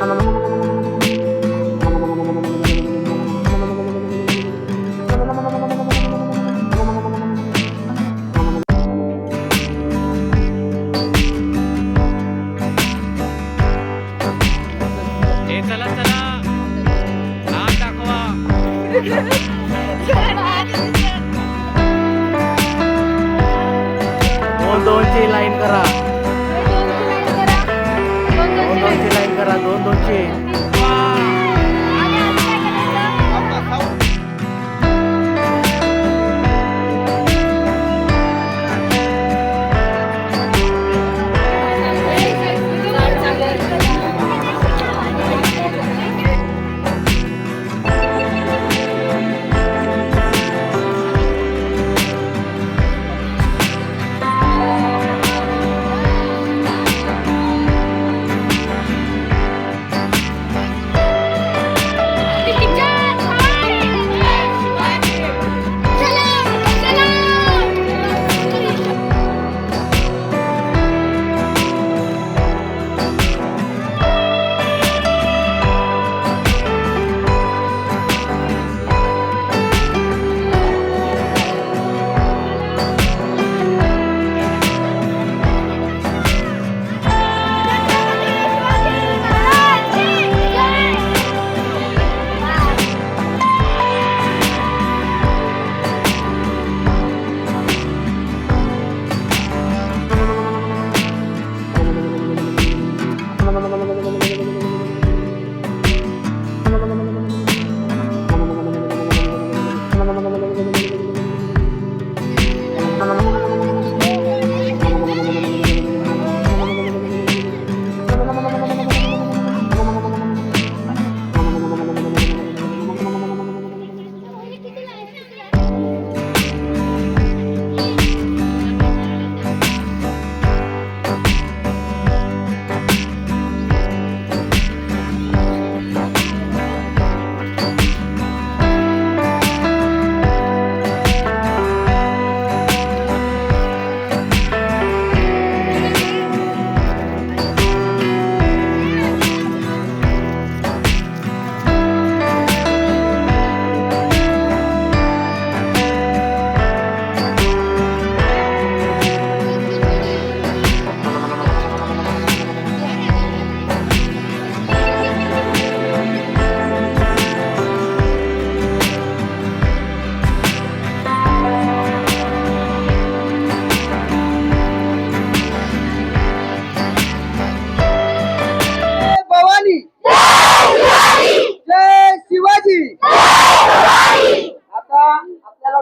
चला चला हात दाखवा. दोन दोनची लाईन करा. दोन दोनची लाईन करा. दोन दोनची.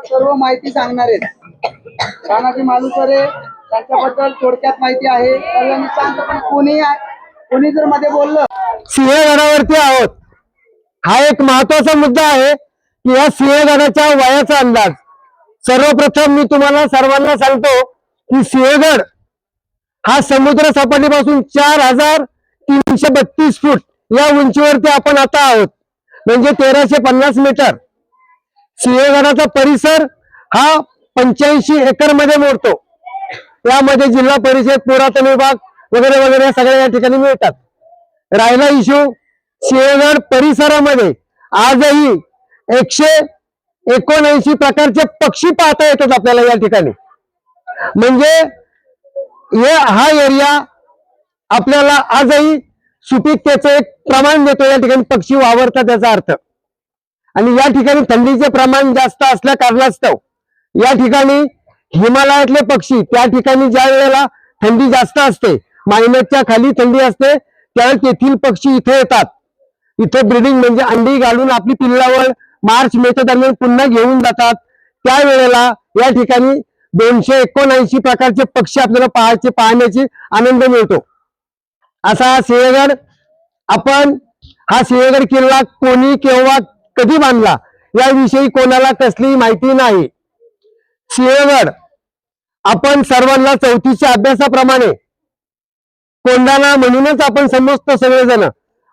सर्व माहिती सांगणार आहेत तानाजी मालुसरे त्यांच्याबद्दल थोडक्यात माहिती आहे. सर्वांनी शांतपणे कोणी जर मध्ये बोललं. सिंहगडावरती आहोत. हा एक महत्वाचा मुद्दा आहे की या सिंहगडाच्या वयाचा अंदाज. सर्वप्रथम मी तुम्हाला सर्वांना सांगतो की सिंहगड हा समुद्र सपाटीपासून 4332 फूट या उंचीवरती आपण आता आहोत, म्हणजे 1350 मीटर. सिंहगडाचा परिसर हा 85 एकर मध्ये मोडतो. यामध्ये जिल्हा परिषद, पुरातन विभाग वगैरे वगैरे सगळ्या या ठिकाणी मिळतात. राहिला इश्यू, सिंहगड परिसरामध्ये आजही 179 प्रकारचे पक्षी पाहता येतात आपल्याला या ठिकाणी. म्हणजे हा एरिया आपल्याला आजही सुपीकतेचं एक प्रमाण देतो. या ठिकाणी पक्षी वावरतात याचा अर्थ. आणि या ठिकाणी थंडीचे प्रमाण जास्त असल्या कारणास्तव या ठिकाणी हिमालयातले पक्षी, त्या ठिकाणी ज्या वेळेला थंडी जास्त असते, मायनसच्या खाली थंडी असते, त्यावेळेस तेथील पक्षी इथे येतात. इथे ब्रीडिंग म्हणजे अंडी घालून आपली पिल्लावळ मार्च मेच्या दरम्यान पुन्हा घेऊन जातात. त्यावेळेला या ठिकाणी 279 प्रकारचे पक्षी आपल्याला पाहण्याची आनंद मिळतो. असा हा सिंहगड. आपण हा सिंहगड किल्ला कोणी केव्हा कधी बांधला याविषयी कोणाला कसलीही माहिती नाही. सिंहगड आपण सर्वांना चौथीच्या अभ्यासाप्रमाणे कोंढाणा म्हणूनच आपण समजतो सगळेजण.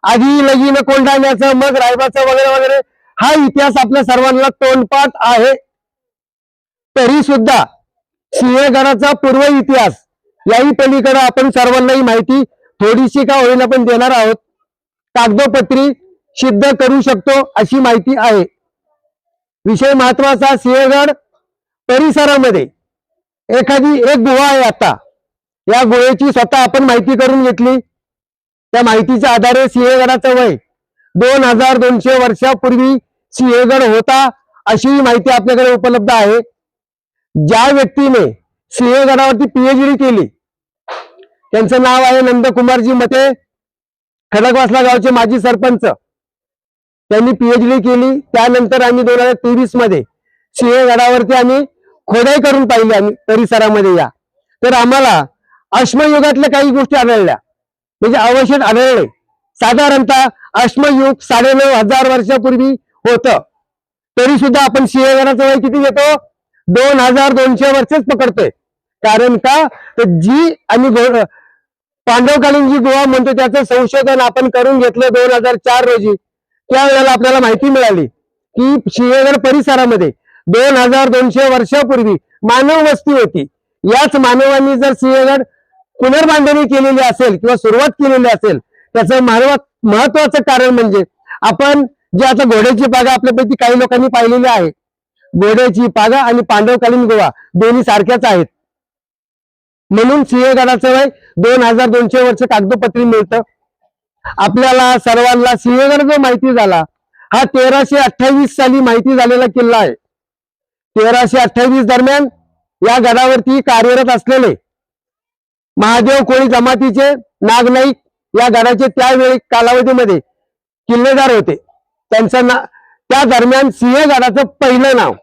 आधी लगीन कोंढाण्याचं, मग रायबाचं वगैरे वगैरे हा इतिहास आपल्या सर्वांना तोंडपाठ आहे. तरी सुद्धा सिंहगडाचा पूर्व इतिहास याही पलीकडे आपण सर्वांनाही माहिती थोडीशी का होईना पण देणार आहोत. कागदोपत्री सिद्ध करू शकतो अशी माहिती आहे. विषय महत्वाचा, सिंहगड परिसरामध्ये एखादी एक गुहा आहे. आता या गुहेची स्वतः आपण माहिती करून घेतली. त्या माहितीच्या आधारे सिंहगडाचं वय 2200 वर्षापूर्वी सिंहगड होता अशी माहिती आपल्याकडे उपलब्ध आहे. ज्या व्यक्तीने सिंहगडावरती PhD केली त्यांचं नाव आहे नंदकुमारजी मते, खडकवासला गावचे माजी सरपंच. त्यांनी PhD केली. त्यानंतर आम्ही 2023 मध्ये सिंहगडावरती आम्ही खोदाई करून पाहिली आम्ही परिसरामध्ये. या तर आम्हाला अश्मयुगातल्या काही गोष्टी आढळल्या, म्हणजे अवशेष आढळले. साधारणतः अश्मयुग 9500 वर्षापूर्वी होतं. तरी सुद्धा आपण सिंहगडाचं वय किती घेतो? 2200 वर्षच पकडतोय. कारण का तर जी आम्ही पांडवकालीन जी गुहा म्हणतो त्याचं संशोधन आपण करून घेतलं 2004 रोजी. त्यावेळेला आपल्याला माहिती मिळाली की सिंहगड परिसरामध्ये 2200 वर्षापूर्वी मानव वस्ती होती. याच मानवांनी जर सिंहगड पुनर्बांधणी केलेली असेल किंवा सुरुवात केलेली असेल, त्याचं महत्वाचं कारण म्हणजे आपण जे आता घोड्याची पागा आपल्यापैकी काही लोकांनी पाहिलेली आहे. घोड्याची पागा आणि पांडवकालीन गुहा दोन्ही सारख्याच आहेत. म्हणून सिंहगडाचं वय 2200 वर्ष कागदोपत्री मिळतं. आपल्याला सर्वांना सिंहगड जो माहिती झाला हा 1328 साली माहिती झालेला किल्ला आहे. 1328 दरम्यान या गडावरती कार्यरत असलेले महादेव कोळी जमातीचे नागनाईक या गडाचे त्यावेळी कालावधीमध्ये किल्लेदार होते. त्यांचं त्या दरम्यान सिंहगडाचं पहिलं नाव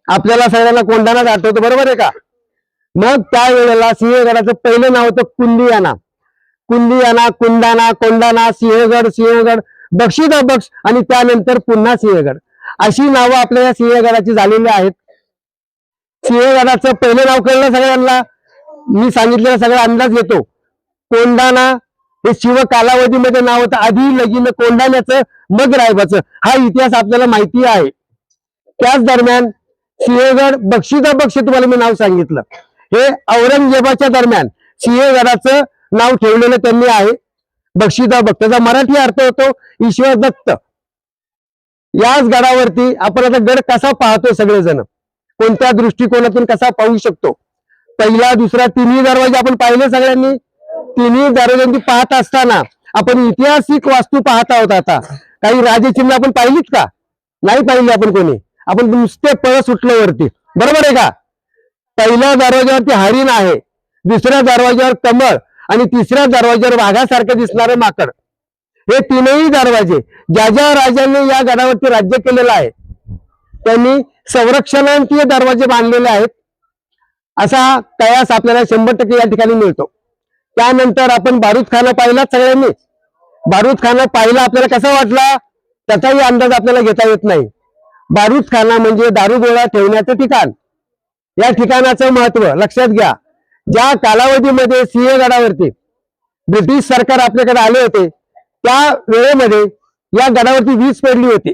आपल्याला सगळ्यांना कोंढाणाच आठवतं, बरोबर आहे का? मग त्यावेळेला सिंहगडाचं पहिलं नाव होतं कुंदियाना. कुंदियाना, कुंदाना, कोंडाणा, सिंहगड, सिंहगड, बक्षीदा बक्ष आणि त्यानंतर पुन्हा सिंहगड अशी नावं आपल्या या सिंहगडाची झालेली आहेत. सिंहगडाचं पहिलं नाव कळलं सगळ्यांना? मी सांगितलेला सगळा अंदाज येतो. कोंडाणा हे शिव कालावधीमध्ये नाव होतं. आधी लगीन कोंडाण्याचं मग रायबाचं, हा इतिहास आपल्याला माहिती आहे. त्याच दरम्यान सिंहगड, बक्षीदा बक्ष तुम्हाला मी नाव सांगितलं, हे औरंगजेबाच्या दरम्यान सिंहगडाचं नाव ठेवलेलं त्यांनी आहे. बक्षीदा बक्ष त्याचा मराठी अर्थ होतो ईश्वर दत्त. याच गडावरती आपण आता गड कसा पाहतो, सगळेजण कोणत्या दृष्टिकोनातून कसा पाहू शकतो? पहिला, दुसरा, तिन्ही दरवाजे आपण पाहिले सगळ्यांनी. तिन्ही दरवाजांची पाहत असताना आपण ऐतिहासिक वास्तू पाहत आहोत. आता काही राजचिन्ह आपण पाहिलीत का? नाही पाहिली आपण कोणी. आपण नुसते पळ सुटलो वरती, बरोबर आहे का? पहिल्या दरवाज्यावरती हरिण आहे, दुसऱ्या दरवाज्यावर कमळ आणि तिसऱ्या दरवाज्यावर वाघासारखं दिसणारं माकड. हे तीनही दरवाजे ज्या ज्या राजांनी या गडावरती राज्य केलेलं आहे त्यांनी संरक्षणांचे दरवाजे बांधलेले आहेत. असा कयास आपल्याला 100% या ठिकाणी मिळतो. त्यानंतर आपण बारूदखाना पाहिला सगळ्यांनी. बारूदखाना पाहिला, आपल्याला कसा वाटला त्याचाही अंदाज आपल्याला घेता येत नाही. बारूदखाना म्हणजे दारुगोळा ठेवण्याचं ठिकाण. या ठिकाणाचं महत्व लक्षात घ्या. ज्या कालावधीमध्ये सिंहगडावरती ब्रिटिश सरकार आपल्याकडे आले होते त्या वेळेमध्ये या गडावरती वीज पडली होती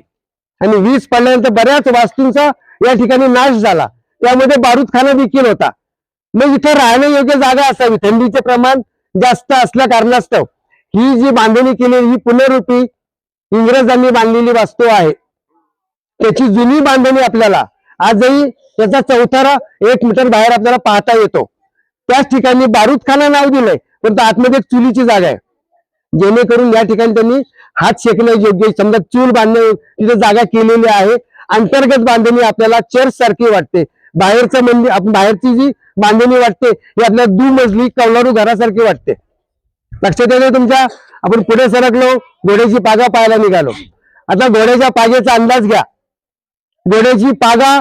आणि वीज पडल्यानंतर बऱ्याच वास्तूंचा या ठिकाणी नाश झाला. त्यामध्ये बारूदखाना देखील होता. मग इथे राहण्यायोग्य जागा असावी. थंडीचे प्रमाण जास्त असल्या कारणास्तव ही जी बांधणी केलेली ही पुनरुपी इंग्रजांनी बांधलेली वास्तू आहे. त्याची जुनी बांधणी आपल्याला आजही त्याचा चौथरा 1 मीटर बाहेर आपल्याला पाहता येतो. त्याच ठिकाणी बारूदखाना नाव दिलंय, पण आतमध्ये एक चुलीची जागा आहे, जेणेकरून या ठिकाणी त्यांनी हात शेकण्यायोग्य समजा चूल बांधण्या तिथे जागा केलेली आहे. अंतर्गत बांधणी आपल्याला चर्च सारखी वाटते. बाहेरचं मंदिर, आपण बाहेरची जी बांधणी वाटते ही आपल्याला दुमजली कौलारू घरासारखी वाटते. लक्षात येते तुमच्या? आपण पुढे सरकलो, घोड्याची पागा पाहायला निघालो. आता घोड्याच्या पागेचा अंदाज घ्या. घोड्याची पागा,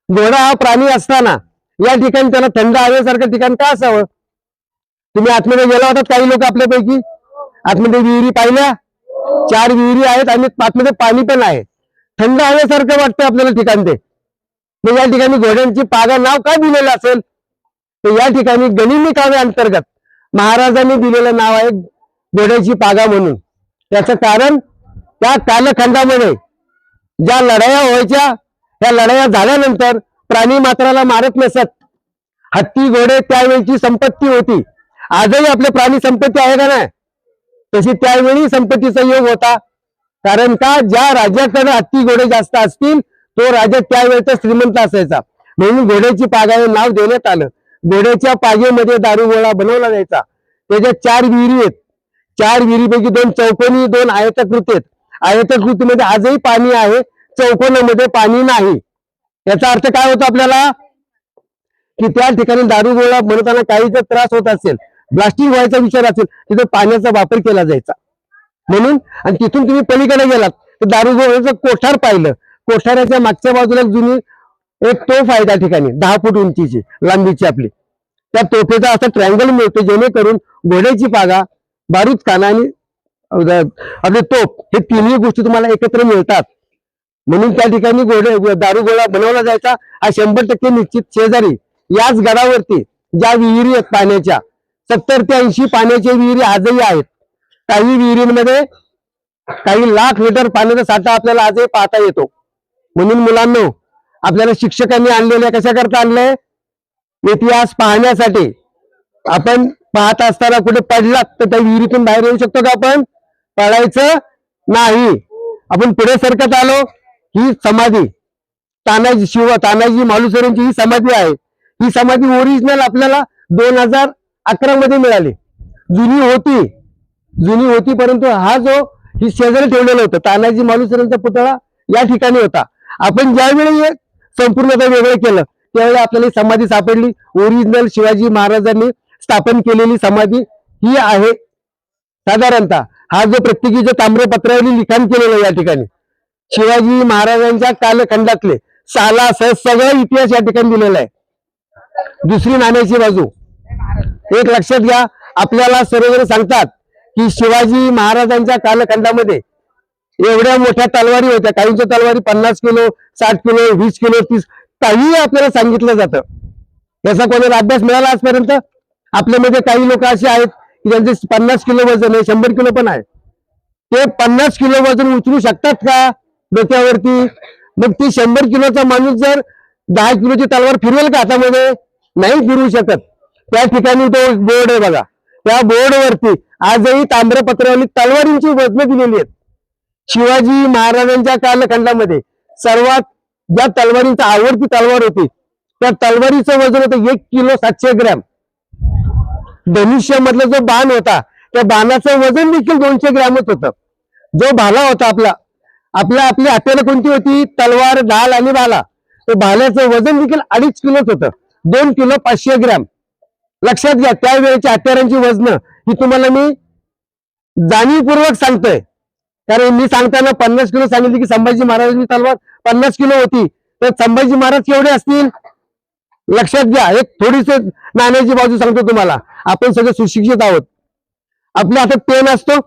घोडा हा प्राणी असताना या ठिकाणी त्याला थंड हवेसारखं ठिकाण का असावं? तुम्ही आतमध्ये गेला होतात काही लोक आपल्यापैकी? आतमध्ये विहिरी पाहिल्या? 4 विहिरी आहेत आणि आतमध्ये पाणी पण आहे. थंड हवेसारखं वाटतं आपल्याला ठिकाण ते. मग या ठिकाणी घोड्यांची पागा नाव का दिलेलं असेल? तर या ठिकाणी गनिमी काव्य अंतर्गत महाराजांनी दिलेलं नाव आहे घोड्याची पागा म्हणून. त्याचं कारण त्या कालखंडामध्ये ज्या लढाया व्हायच्या त्या लढाया झाल्यानंतर प्राणी मात्राला मारत नसत. हत्ती घोडे त्यावेळची संपत्ती होती. आजही आपले प्राणी संपत्ती आहे का नाही? तशी त्यावेळी संपत्तीचा योग होता. कारण का ज्या राजाकडे हत्ती घोडे जास्त असतील तो राजा त्यावेळेचा श्रीमंत असायचा. म्हणून घोड्याची पागा हे नाव देण्यात आलं. घोड्याच्या पागेमध्ये दारुगोळा बनवला जायचा. त्याच्या 4 विहिरी आहेत. 4 विहिरीपैकी 2 चौकोनी 2 आयताकृती आहेत. आयताकृतीमध्ये आजही पाणी आहे, चौकोनामध्ये पाणी नाही. याचा अर्थ काय होतो आपल्याला की त्या ठिकाणी दारुगोळा बनवताना काही जर त्रास होत असेल, ब्लास्टिंग व्हायचा विचार असेल, तिथे पाण्याचा वापर केला जायचा. म्हणून आणि तिथून तुम्ही पलीकडे गेलात तर दारुगोळ्याचं कोठार पाहिलं. कोठाराच्या मागच्या बाजूला जुनी एक तोफ आहे त्या ठिकाणी 10 फूट उंचीची लांबीची आपली. त्या तोफेचा असा ट्रँगल मिळतो जेणेकरून घोड्याची पागा, बारूदखाना आणि आपले तोफ हे तिन्ही गोष्टी तुम्हाला एकत्र मिळतात. म्हणून त्या ठिकाणी दारुगोळा बनवला जायचा. हा 100% निश्चित. शेजारी याच गडावरती ज्या विहिरी आहेत पाण्याच्या 70 ते 80 पाण्याच्या विहिरी आजही आहेत. काही विहिरींमध्ये काही लाख लिटर पाण्याचा साठा आपल्याला आजही पाहता येतो. म्हणून मुलांनो, आपल्याला शिक्षकांनी आणलेल्या कशाकरता आणलंय? इतिहास पाहण्यासाठी. आपण पाहत असताना कुठे पडलात तर त्या विहिरीतून बाहेर येऊ शकतो का आपण? पडायचं नाही. आपण पुढे सरकत आलो. ही समाधी तानाजी मालुसरेंची ही समाधी आहे. ही समाधी ओरिजिनल आपल्याला 2011 मध्ये मिळाली. जुनी होती परंतु हा जो ही शेजारी ठेवलेलं होतं तानाजी मालुसरेंचा पुतळा या ठिकाणी होता. आपण ज्यावेळी संपूर्णतः वेगळं केलं त्यावेळी आपल्याला ही समाधी सापडली. ओरिजिनल शिवाजी महाराजांनी स्थापन केलेली समाधी ही आहे. साधारणतः हा जो प्रत्येकी जो ताम्रपत्रावरील लिखाण केलेलं आहे या ठिकाणी शिवाजी महाराजांच्या कालखंडातले सालासह सगळा इतिहास या ठिकाणी दिलेला आहे. दुसरी नाण्याची बाजू एक लक्षात घ्या. आपल्याला सर्वजण सांगतात की शिवाजी महाराजांच्या कालखंडामध्ये एवढ्या मोठ्या तलवारी होत्या. काहींच्या तलवारी 50 किलो 60 किलो 20 किलो 30 काही आपल्याला सांगितलं जातं. याचा कोणाला अभ्यास मिळाला आजपर्यंत? आपल्यामध्ये काही लोक असे आहेत की ज्यांचे 50 किलो वजन आहे, 100 किलो पण आहे. ते 50 किलो वजन उचलू शकतात का डोक्यावरती? मग ती 100 किलोचा माणूस जर 10 किलोची तलवार फिरवेल का हातामध्ये? नाही फिरवू शकत. त्या ठिकाणी तो बोर्ड आहे बघा. त्या बोर्डवरती आजही ताम्रपत्रावरील तलवारींची वजनं दिलेली आहेत. शिवाजी महाराजांच्या कालखंडामध्ये सर्वात ज्या तलवारींची आवडती तलवार होती त्या तलवारीचं वजन होतं 1 किलो 700 ग्रॅम. धनुष्यामधला जो बाण होता त्या बाणाचं वजन देखील 200 ग्रॅमच होतं. जो भाला होता आपली हत्यारं कोणती होती? तलवार, ढाल आणि भाला. तर भाल्याचं वजन देखील 2.5 किलोच होतं. 2 किलो 500 ग्रॅम. लक्षात घ्या त्यावेळेच्या हत्यारांची वजनं ही तुम्हाला मी जाणीवपूर्वक सांगतोय. कारण मी सांगताना 50 किलो सांगितली की संभाजी महाराजांची तलवार 50 किलो होती. तर संभाजी महाराज केवढे असतील? लक्षात घ्या. एक थोडीस नाण्याची बाजू सांगतो तुम्हाला. आपण सगळे सुशिक्षित आहोत. आपल्या हातात पेन असतो.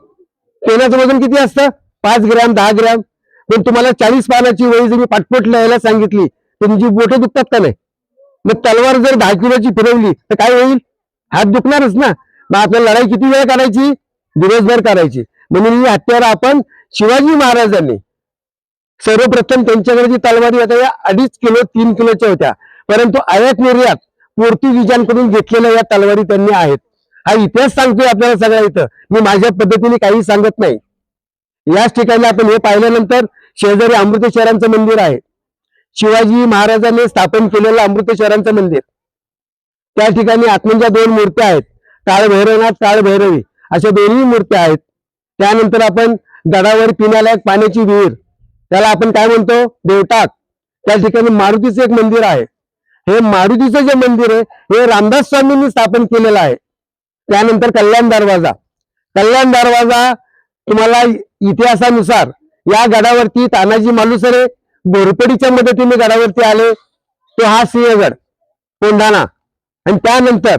पेनाचं वजन किती असतं? 5 ग्रॅम 10 ग्रॅम. पण तुम्हाला 40 पानाची वही जर मी पाठपोट लिहायला सांगितली तर तुमची बोटं दुखतात का नाही? मग तलवार जर 10 किलोची फिरवली तर काय होईल? हात दुखणारच ना. मग आपल्याला लढाई किती वेळ करायची? दिवसभर करायची. म्हणून ही हत्यारं आपण शिवाजी महाराजांनी सर्वप्रथम त्यांच्याकडे जी तलवारी होत्या या 2.5 किलो 3 किलोच्या होत्या. परंतु आयात निर्यात पोर्तुगीजांकडून घेतलेल्या या तलवारी त्यांनी आहेत. हा इतिहास सांगतोय आपल्याला सगळ्या इथं. मी माझ्या पद्धतीने काही सांगत नाही. याच ठिकाणी आपण हे पाहिल्यानंतर शेजारी अमृतेश्वरांचं मंदिर आहे. शिवाजी महाराजांनी स्थापन केलेलं अमृतेश्वरांचं मंदिर. त्या ठिकाणी आत्मंच्या 2 मूर्त्या आहेत. काळभैरवनाथ काळभैरवी अशा दोन्ही मूर्त्या आहेत. त्यानंतर आपण गडावर पिण्यालायक पाण्याची विहीर त्याला आपण काय म्हणतो? देवटाक. त्या ठिकाणी मारुतीचं एक मंदिर आहे. हे मारुतीचं जे मंदिर आहे हे रामदास स्वामींनी स्थापन केलेलं आहे. त्यानंतर कल्याण दरवाजा तुम्हाला इतिहासानुसार या गडावरती तानाजी मालुसरे घोरपडीच्या मदतीने गडावरती आले. तो हा सिंहगड कोंढाणा. आणि त्यानंतर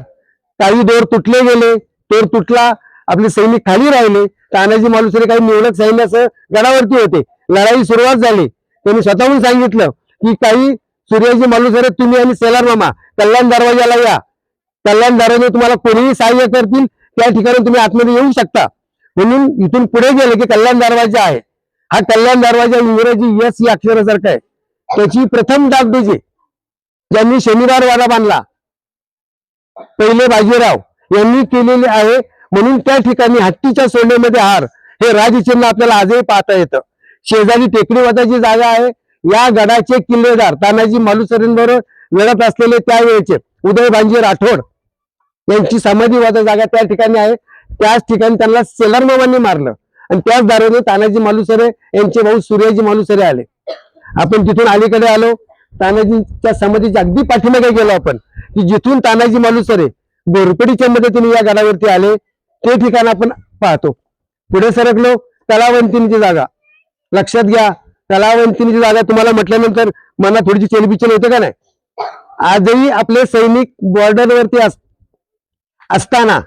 काही दोर तुटले गेले. दोर तुटला. आपले सैनिक खाली राहिले. तानाजी मालुसरे काही निवडक सैन्यासह गडावरती होते. लढाई सुरुवात झाली. त्यांनी स्वतःहून सांगितलं की काही सूर्याजी मालुसरे तुम्ही आणि सेलार मामा कल्याण दरवाजाला या. कल्याण दरवाजा तुम्हाला कोणीही सहाय्य करतील त्या ठिकाणी तुम्ही आतमध्ये येऊ शकता. म्हणून इथून पुढे गेले की कल्याण दरवाजा आहे. हा कल्याण दरवाजा इंग्रजी यस या अक्षरासारखा आहे. त्याची प्रथम डागडुजी ज्यांनी शनिवार वाडा बांधला पहिले बाजीराव यांनी केलेली आहे. म्हणून त्या ठिकाणी हत्तीच्या सोंडेमध्ये हार हे राजचिन्ह आपल्याला आजही पाहता येतं. शेजारी टेकडीवादाची जागा आहे. या गडाचे किल्लेदार तानाजी मालुसरेंबरोबर लढत असलेले त्यावेळेचे उदयभानजी राठोड यांची समाधीवादा जागा त्या ठिकाणी आहे. त्याच ठिकाणी त्यांना सेलारमामांनी मारलं आणि त्याच दारोने तानाजी मालुसरे यांचे भाऊ सूर्याजी मालुसरे आले. आपण तिथून अलीकडे आलो, तानाजीच्या समाधीच्या अगदी पाठीमागे गेलो आपण, की जिथून तानाजी मालुसरे घोरपडीच्या मदतीने या गडावरती आले ते ठिकाण आपण पाहतो. पुढे सरकलो, तलावंतींची जागा लक्षात घ्या. तलावंतींची जागा तुम्हाला म्हटल्यानंतर मनात थोडीशी चेलबिचेल होते का नाही? आजही आपले सैनिक बॉर्डरवरती असताना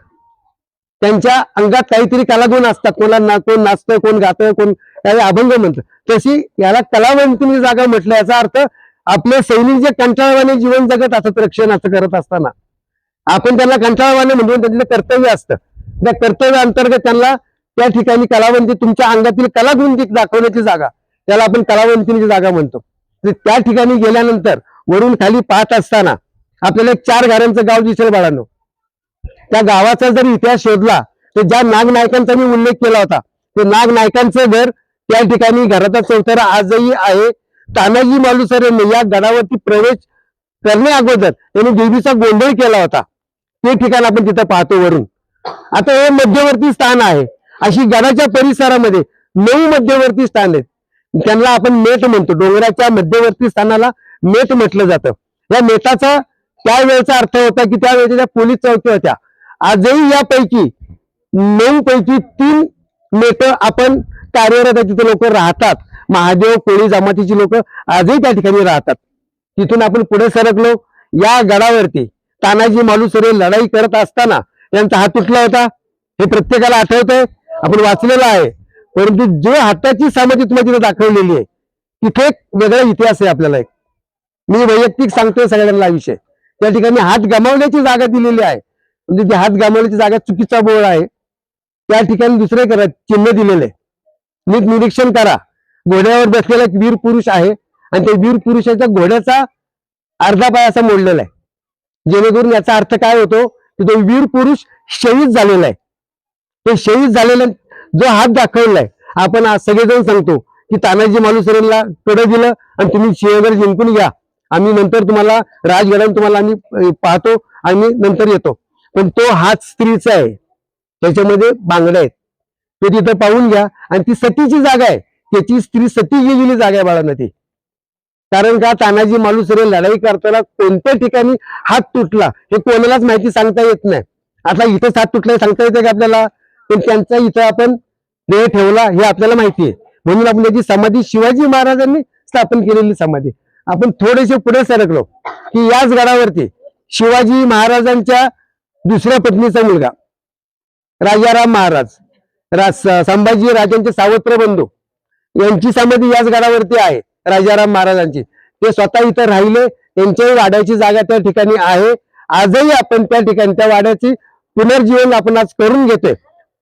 त्यांच्या अंगात काहीतरी कलागुण असतात. कोण नाचतं, कोण गातं, कोण काही अभंग म्हणतं. तशी याला कलावंतींची जागा म्हटलं, याचा अर्थ आपले सैनिक जे कंटाळवाने जीवन जगत असत रक्षणाचं करत असताना आपण त्यांना कंटाळवाने म्हणून त्यांचं कर्तव्य असतं. त्या कर्तव्य अंतर्गत त्यांना त्या ठिकाणी कलावंती तुमच्या अंगातील कलागुण दाखवण्याची जागा, त्याला आपण कलावंतीची जागा म्हणतो. त्या ठिकाणी गेल्यानंतर वरून खाली पाहत असताना आपल्याला एक 4 घरांचं गाव दिसेल बाळांनो. त्या गावाचा जर इतिहास शोधला तर ज्या नागनायकांचा मी उल्लेख केला होता ते नागनायकांचं घर त्या ठिकाणी घराचा चौथरा आजही आहे. तानाजी मालुसरेंनी या गडावरती प्रवेश करण्या अगोदर त्यांनी देवीचा गोंधळ केला होता. ते ठिकाण आपण तिथं पाहतो वरून. आता हे मध्यवर्ती स्थान आहे. अशी गडाच्या परिसरामध्ये 9 मध्यवर्ती स्थान आहेत. त्यांना आपण मेट म्हणतो. डोंगराच्या मध्यवर्ती स्थानाला मेट म्हटलं जातं. या मेटाचा त्यावेळेचा अर्थ होता की त्यावेळेच्या ज्या पोलीस चौकी होत्या, आजही यापैकी 9 पैकी 3 मेट आपण कार्यरत आहे. तिथे लोक राहतात. महादेव कोळी जमातीची लोक आजही त्या ठिकाणी राहतात. तिथून आपण पुढे सरकलो. या गडावरती तानाजी मालुसरे लढाई करत असताना त्यांचा हात तुटला होता. हे प्रत्येकाला आठवतंय, आपण वाचलेलं आहे. परंतु जो हाताची समाधी तुम्हाला तिथे दाखवलेली आहे तिथे एक वेगळा इतिहास आहे आपल्याला. एक मी वैयक्तिक सांगतोय सगळ्यांना विषय. त्या ठिकाणी हात गमावण्याची जागा दिलेली आहे. म्हणजे ती हात गमावण्याची जागा चुकीचा बोळ आहे. त्या ठिकाणी दुसरे करा चिन्ह दिलेले. नीट निरीक्षण करा. घोड्यावर बसलेला एक वीर पुरुष आहे आणि त्या वीर पुरुषाच्या घोड्याचा अर्धा पाय असा मोडलेला आहे. जेणेकरून याचा अर्थ काय होतो की तो वीर पुरुष शहीद झालेला आहे. तो शहीद झालेला जो हात दाखवलाय, आपण आज सगळेजण सांगतो की तानाजी मालुसरेंना कडे दिलं आणि तुम्ही सिंहगड जिंकून घ्या, आम्ही नंतर तुम्हाला राजगडावर तुम्हाला आम्ही पाहतो आणि नंतर येतो. पण तो हात स्त्रीचा आहे, त्याच्यामध्ये बांगड्या आहेत. तो तिथं पाहून घ्या. आणि ती सतीची जागा आहे. त्याची स्त्री सती गेलेली जागा आहे बाळांना ती. कारण का तानाजी मालुसरे लढाई करताना कोणत्या ठिकाणी हात तुटला हे कोणालाच माहिती सांगता येत नाही. आता इथंच हात तुटला सांगता येते का आपल्याला? पण त्यांचा इथं आपण देह ठेवला हे आपल्याला माहिती आहे. म्हणून आपण त्याची समाधी शिवाजी महाराजांनी स्थापन केलेली समाधी. आपण थोडेसे पुढे सरकलो की याच गडावरती शिवाजी महाराजांच्या दुसऱ्या पत्नीचा मुलगा राजाराम महाराज, संभाजी राजांचे सावत्र बंधू यांची समाधी याच गडावरती आहे. राजाराम महाराजांची ते स्वतः इथं राहिले. त्यांच्याही वाड्याची जागा त्या ठिकाणी आहे. आजही आपण त्या ठिकाणी त्या वाड्याची पुनर्जीवन आपण आज करून घेतोय.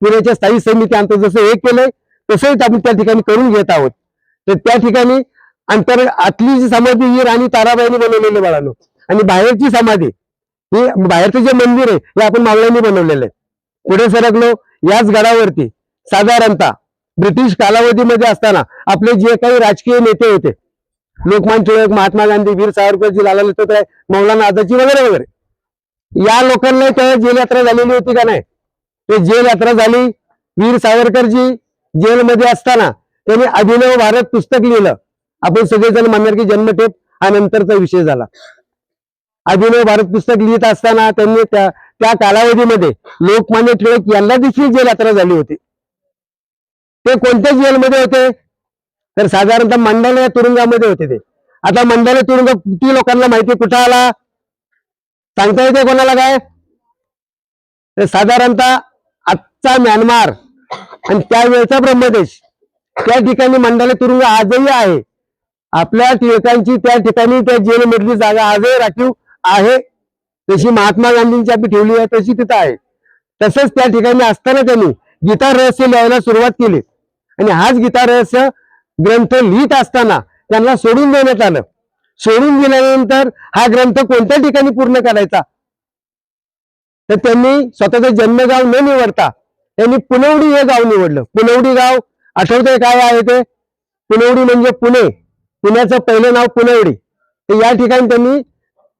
पुण्याच्या स्थायी समिती आमचं जसं हे केलंय तसंच आपण त्या ठिकाणी करून घेत आहोत. तर त्या ठिकाणी आतली जी समाधी ही राणी ताराबाईंनी बनवलेली बाळांनो, आणि बाहेरची समाधी ही बाहेरचं जे मंदिर आहे हे आपण मावळ्यांनी बनवलेलं आहे. पुढे सरकलो. याच गडावरती साधारणतः ब्रिटिश कालावधीमध्ये असताना आपले जे काही राजकीय नेते होते, लोकमान्य टिळक, महात्मा गांधी, वीर सावरकरजी, लाला लजपतराय, मौलाना आझादजी वगैरे वगैरे, या लोकांना त्या जेल यात्रा झालेली होती का नाही? ते जेल यात्रा झाली. वीर सावरकरजी जेलमध्ये असताना त्यांनी अभिनव भारत पुस्तक लिहिलं. आपण सगळेजण म्हणणार की जन्मठेप हा नंतरचा विषय झाला. अभिनव भारत पुस्तक लिहित असताना त्यांनी त्या कालावधीमध्ये लोकमान्य टिळक यांना देखील जेल यात्रा झाली होती. ते कोणत्या जेलमध्ये होते? तर साधारणतः मंडाले तुरुंगामध्ये होते ते. आता मंडाले तुरुंग किती लोकांना माहिती कुठं आला सांगता येते कोणाला काय? तर साधारणतः आजचा म्यानमार आणि त्यावेळचा ब्रह्मदेश त्या ठिकाणी मंडाले तुरुंग आजही आहे. आपल्या टिळकांची त्या ठिकाणी त्या जेलमधली जागा आजही राखीव आहे. जशी महात्मा गांधींची आपली ठेवली आहे तशी तिथं आहे. तसंच त्या ठिकाणी असताना त्यांनी गीता रहस्य लिहायला सुरुवात केली आणि हाच गीता रहस्य ग्रंथ लिहित असताना त्यांना सोडून देण्यात आलं. सोडून दिल्यानंतर हा ग्रंथ कोणत्या ठिकाणी पूर्ण करायचा तर त्यांनी स्वतःचं जन्मगाव न निवडता त्यांनी पुनवडी हे गाव निवडलं. पुनवडी गाव आठवतंय काय आहे ते? पुनवडी म्हणजे पुणे, पुण्याचं पहिलं नाव पुनवडी. तर या ठिकाणी त्यांनी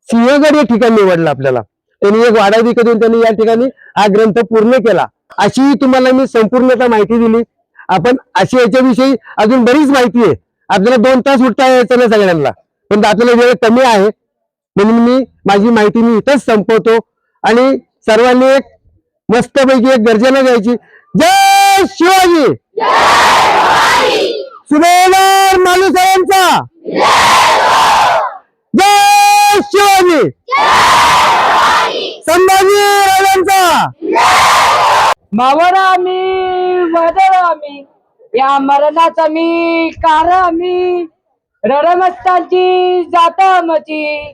सिंहगड हे ठिकाण निवडलं आपल्याला. त्यांनी एक वाडा विकत देऊन त्यांनी या ठिकाणी हा ग्रंथ पूर्ण केला. अशी तुम्हाला मी संपूर्णता माहिती दिली. आपण अशी याच्याविषयी अजून बरीच माहिती आहे. आपल्याला 2 तास उठता यायचं ना सगळ्यांना, पण आपल्याला वेळ कमी आहे म्हणून मी माझी माहिती मी इथंच संपवतो आणि सर्वांनी एक मस्तपैकी एक गर्जना द्यायची. जय शिवाजी, सुभेदार मालुसरेंचा जय शिवाजी, संभाजी राजांचा मावळामी वदळामी या मरणाचा मी कारामी रडमस्तांची जातामची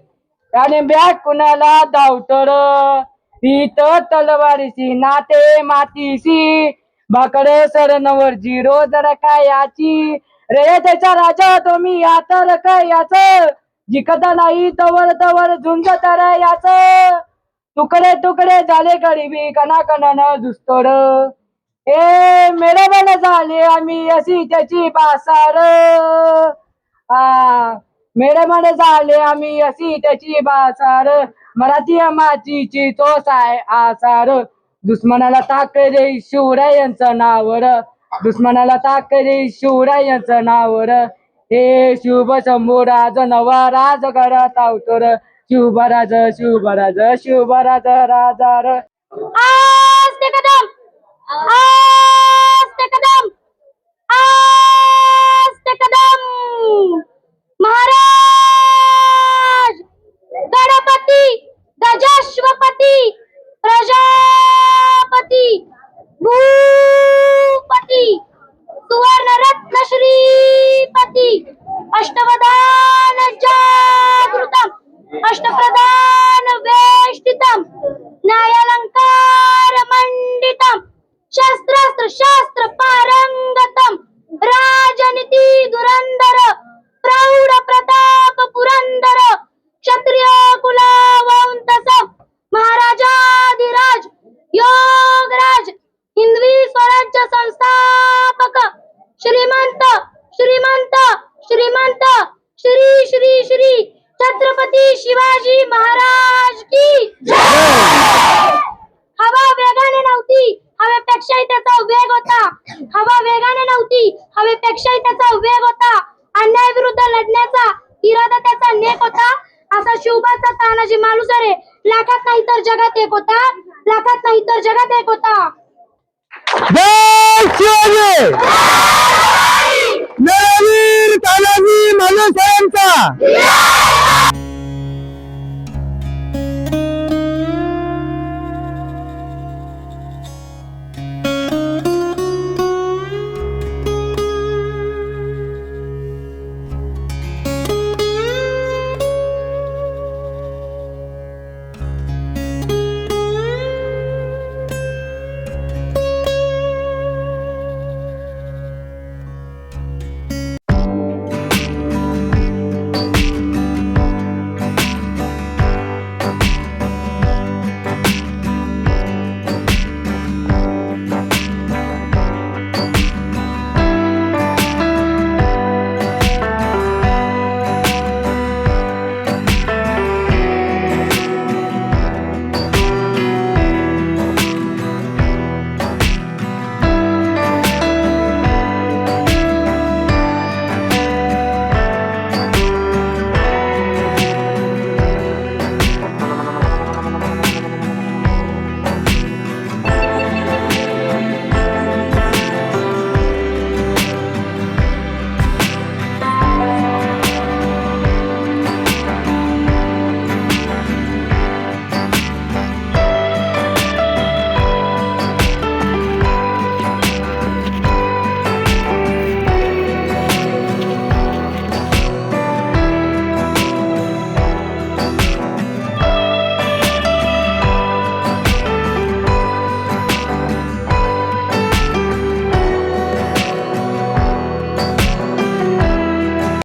त्याने बॅग कुणाला धावतर पीत तलवारीशी नाते मातीशी बाकडे सरणवर जिरो जर काय याची रे त्याचा राजा तुम्ही यातर काय याच जिकता नाही तवर तवर झुंज तर याच तुकडे तुकडे झाले गरीबी कणा कणानं दुस्तोड ए मेळवण झाले आम्ही अशी त्याची बासार मेळवण झाले आम्ही अशी त्याची बासार मराठी मातीची तोच आहे आसार दुश्मनाला ताकदे शिवरायांचं नावर दुश्मनाला ताकदे शिवरायांचं नावर हे शुभ शंभू राज नवा राज करत अवतर शिवबराज शिवबराज शिवबराज राजार आस्ते कदम आस्ते कदम आस्ते कदम महाराज गणपती गजाश्वपती प्रजापती भूपती सुवर्णरत्न श्रीपती अष्टवदान जागृतम अष्टप्रधान वेष्टितम न्यायालंकार मंडितम शस्त्रास्त्र शास्त्र पारंगतम राजनीती धुरंधर प्रौढ प्रताप पुरंदर क्षत्रिय कुलावंतसम महाराजाधिराज योगराज हिंदवी स्वराज्य संस्थापक श्रीमंत श्रीमंत श्रीमंत श्री श्री श्री छत्रपती शिवाजी महाराज की हवा वेगाने नव्हती, हवेपेक्षाही त्याचा वेग होता. हवा वेगाने नव्हती, हवेपेक्षाही त्याचा वेग होता. अन्यायाविरुद्ध लढण्याचा इरादा त्याचा नेक होता. असा शिवबाचा तानाजी मालुसरे लाखात नाही तर जगात एक होता. लाखात नाही तर जगात एक होता. जय शिवाजी, नरवीर तानाजी मालुसरेंचा